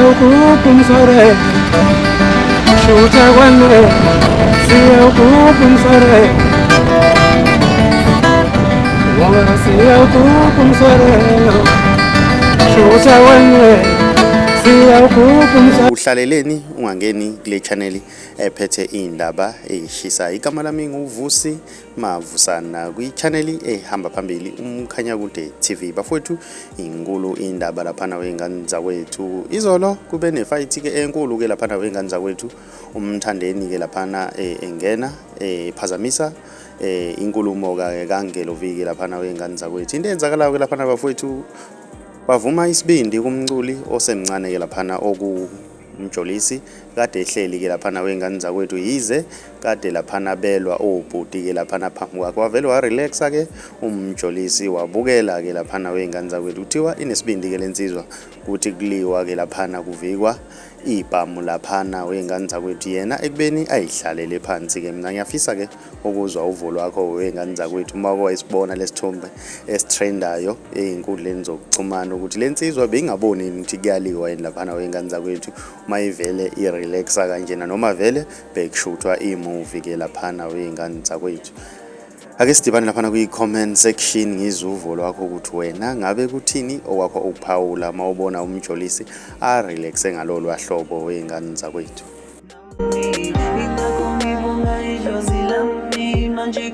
siyawugubha umsore shutha kwanwe siyawugubha umsore ngoba siyawugubha umsore shutha kwanwe. Uhlaleleni ungangeni kule channel ephethe indaba ezishisa. Igama lami nguVusi Mavusana kwi channel ehamba phambili umkhanya kude TV. Bafowethu inkulu indaba lapha wengane zakwethu. Izolo kube ne fight ke enkulu ke lapha wengane zakwethu. Umthandeni ke lapha engena ephazamisa inkulumo kaNgeloviki lapha wengane zakwethu. Into enzakalayo ke lapha bafowethu bavuma isibindi kumculi osemncane ke laphana umjolisi kade ehleli ke laphana wengane zakwethu yize kade laphana belwa obhuti ke laphana phambi kwakhe wavele wa relaxa ke umjolisi wabukela ke laphana wengane zakwethu kuthiwa inesibindi ke lensizwa kuthi kuliwa ke laphana kuvikwa ibhamu laphana wengane zakwethu yena ekubeni ayihlalele phansi ke. Mina ngiyafisa ke ukuzwa uvo lwakho wengane zakwethu uma wayisibona lesithombe esitrendayo einkundleni zokuxhumana ukuthi lensizwa beyingaboni ukuthi kuyaliwa yini laphana wengane zakwethu mayivele irelaxa kanjena noma vele bekushuthwa imovie ke laphana wengane zakwethu. Ake sidibane laphana kwi-comment section ngizuvo lwakho ukuthi wena ngabe kuthini okwakho ukuphawula mawubona umjolisi relaxe ngalolu hlobo wengane zakwethu. Ingakho ngibonga idlozi lami manje